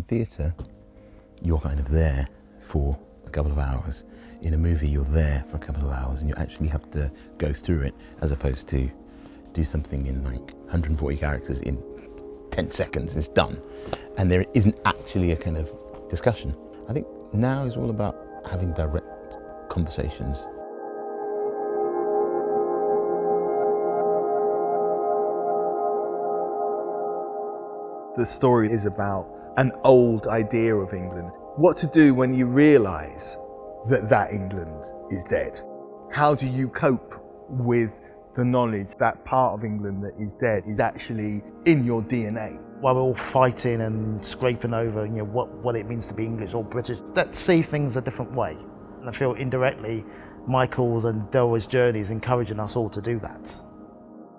theatre, you're kind of there for a couple of hours. In a movie, you're there for a couple of hours and you actually have to go through it, as opposed to do something in like 140 characters in 10 seconds and it's done. And there isn't actually a kind of discussion. I think now is all about having direct conversations. The story is about an old idea of England. What to do when you realise that England is dead. How do you cope with the knowledge that part of England that is dead is actually in your DNA? While we're all fighting and scraping over, what it means to be English or British, let's see things a different way. And I feel indirectly, Michael's and Delroy's journey is encouraging us all to do that.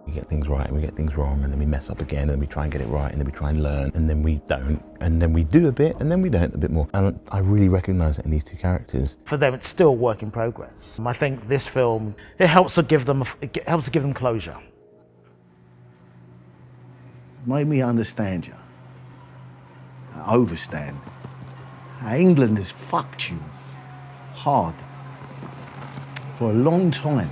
We get things right and we get things wrong, and then we mess up again, and then we try and get it right, and then we try and learn, and then we don't, and then we do a bit, and then we don't a bit more. And I really recognise that in these two characters. For them, it's still a work in progress. I think this film, it helps to give them closure. Made me understand you. I overstand. How England has fucked you hard for a long time.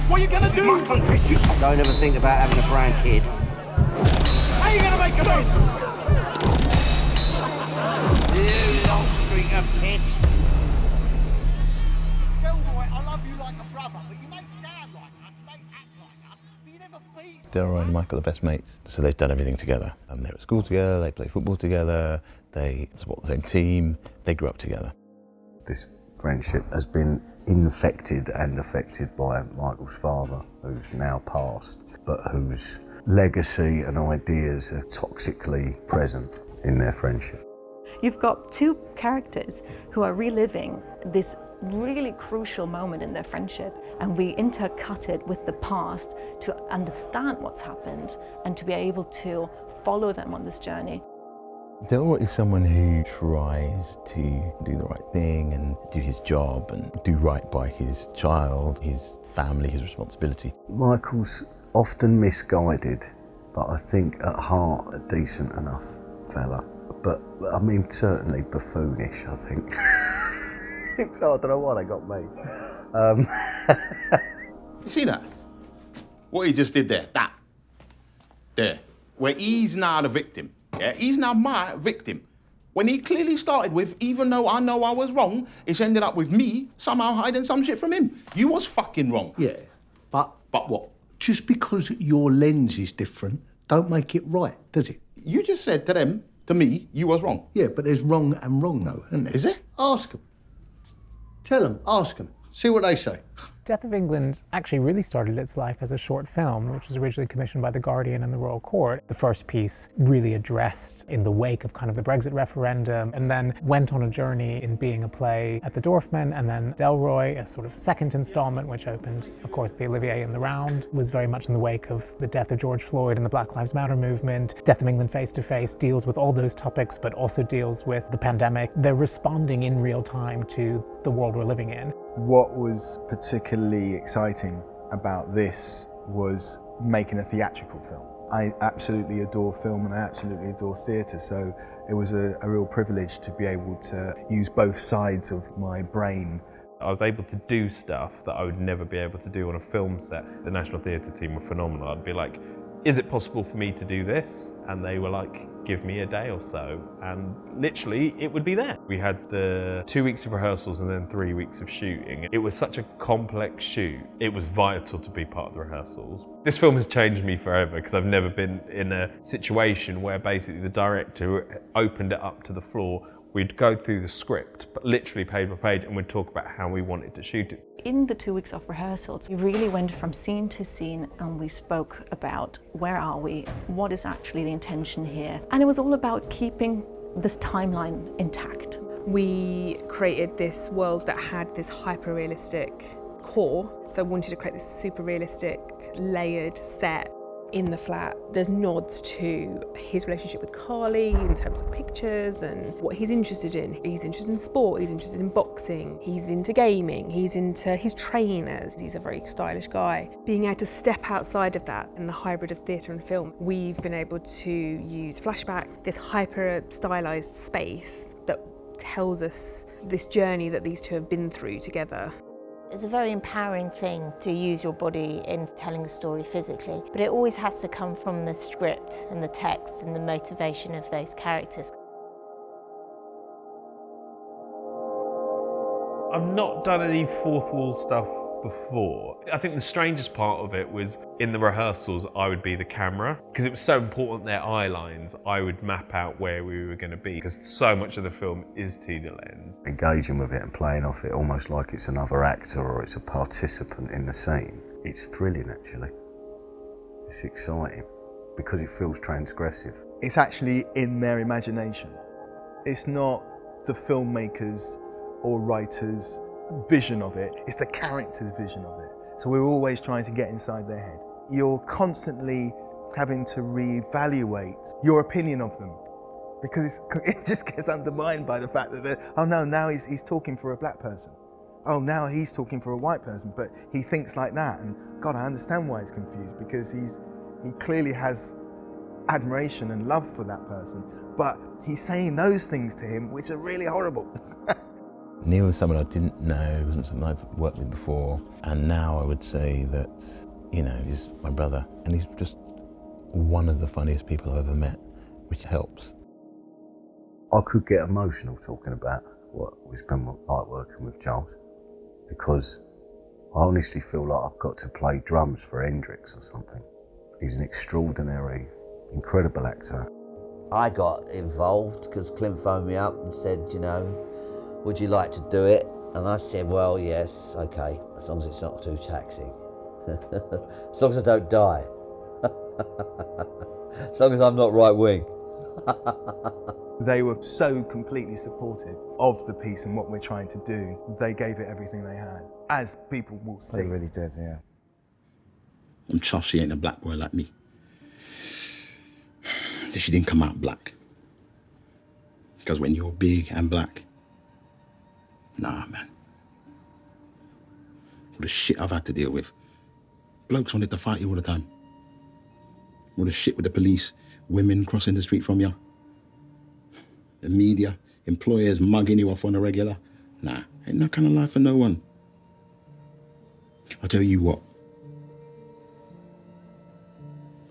What are you gonna do? My country. Don't ever think about having a brown kid. How are you gonna make a win? You long streak of piss. Delroy, I love you like a brother, but you may sound like us, may act like us, but you never be. Terera and Michael are best mates, so they've done everything together. They're at school together, they play football together, they support the same team, they grew up together. This friendship has been infected and affected by Michael's father, who's now passed, but whose legacy and ideas are toxically present in their friendship. You've got two characters who are reliving this really crucial moment in their friendship, and we intercut it with the past to understand what's happened and to be able to follow them on this journey. Delroy is someone who tries to do the right thing and do his job and do right by his child, his family, his responsibility. Michael's often misguided, but I think at heart a decent enough fella. But I mean, certainly buffoonish, I think. So I don't know why they got me. You see that? What he just did there, that. There. Where he's now the victim. Yeah, he's now my victim. When he clearly started with, even though I know I was wrong, it's ended up with me somehow hiding some shit from him. You was fucking wrong. Yeah, but what? just because your lens is different, don't make it right, does it? You just said to them, to me, you was wrong. Yeah, but there's wrong and wrong though, isn't there? Is there? Ask them. Tell them, ask them. See what they say. Death of England actually really started its life as a short film, which was originally commissioned by The Guardian and the Royal Court. The first piece really addressed in the wake of kind of the Brexit referendum, and then went on a journey in being a play at the Dorfman, and then Delroy, a sort of second installment, which opened, of course, the Olivier in the Round, was very much in the wake of the death of George Floyd and the Black Lives Matter movement. Death of England Face to Face deals with all those topics, but also deals with the pandemic. They're responding in real time to the world we're living in. What was particularly exciting about this was making a theatrical film. I absolutely adore film and I absolutely adore theatre, so it was a real privilege to be able to use both sides of my brain. I was able to do stuff that I would never be able to do on a film set. The National Theatre team were phenomenal. I'd be like, is it possible for me to do this? And they were like, give me a day or so, and literally it would be there. We had the 2 weeks of rehearsals and then 3 weeks of shooting. It was such a complex shoot. It was vital to be part of the rehearsals. This film has changed me forever because I've never been in a situation where basically the director opened it up to the floor. We'd go through the script, but literally page by page, and we'd talk about how we wanted to shoot it. In the 2 weeks of rehearsals, we really went from scene to scene and we spoke about where are we, what is actually the intention here. And it was all about keeping this timeline intact. We created this world that had this hyper-realistic core, so I wanted to create this super realistic, layered set. In the flat, there's nods to his relationship with Carly in terms of pictures and what he's interested in. He's interested in sport, he's interested in boxing, he's into gaming, he's into his trainers. He's a very stylish guy. Being able to step outside of that in the hybrid of theatre and film, we've been able to use flashbacks, this hyper stylized space that tells us this journey that these two have been through together. It's a very empowering thing to use your body in telling a story physically, but it always has to come from the script and the text and the motivation of those characters. I've not done any fourth wall stuff before. I think the strangest part of it was in the rehearsals I would be the camera because it was so important their eye lines. I would map out where we were going to be because so much of the film is to the lens. Engaging with it and playing off it almost like it's another actor or it's a participant in the scene. It's thrilling actually. It's exciting because it feels transgressive. It's actually in their imagination. It's not the filmmakers or writers' vision of it, it's the character's vision of it. So we're always trying to get inside their head. You're constantly having to reevaluate your opinion of them because it just gets undermined by the fact that, oh no, now he's talking for a black person. Oh, now he's talking for a white person, but he thinks like that. And God, I understand why he's confused because he clearly has admiration and love for that person, but he's saying those things to him which are really horrible. Neil is someone I didn't know, wasn't someone I've worked with before, and now I would say that, you know, he's my brother, and he's just one of the funniest people I've ever met, which helps. I could get emotional talking about what it's been like working with Giles, because I honestly feel like I've got to play drums for Hendrix or something. He's an extraordinary, incredible actor. I got involved because Clint phoned me up and said, you know, would you like to do it? And I said, well, yes, okay, as long as it's not too taxing. As long as I don't die. As long as I'm not right wing. They were so completely supportive of the piece and what we're trying to do. They gave it everything they had, as people will see. They really did, yeah. I'm chuffed she ain't a black boy like me. That she didn't come out black. Because when you're big and black, nah, man. All the shit I've had to deal with. Blokes wanted to fight you all the time. All the shit with the police, women crossing the street from you. The media, employers mugging you off on a regular. Nah, ain't that kind of life for no one. I'll tell you what.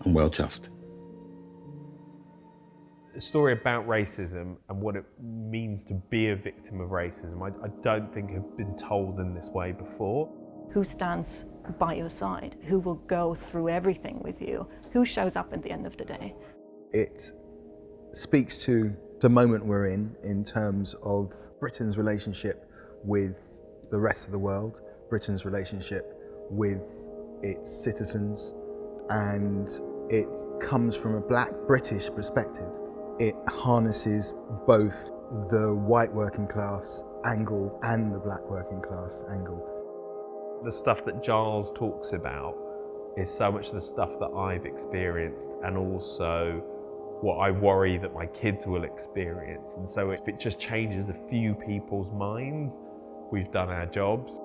I'm well chuffed. A story about racism and what it means to be a victim of racism, I don't think have been told in this way before. Who stands by your side? Who will go through everything with you? Who shows up at the end of the day? It speaks to the moment we're in terms of Britain's relationship with the rest of the world, Britain's relationship with its citizens, and it comes from a black British perspective. It harnesses both the white working class angle and the black working class angle. The stuff that Giles talks about is so much of the stuff that I've experienced and also what I worry that my kids will experience. And so if it just changes a few people's minds, we've done our jobs.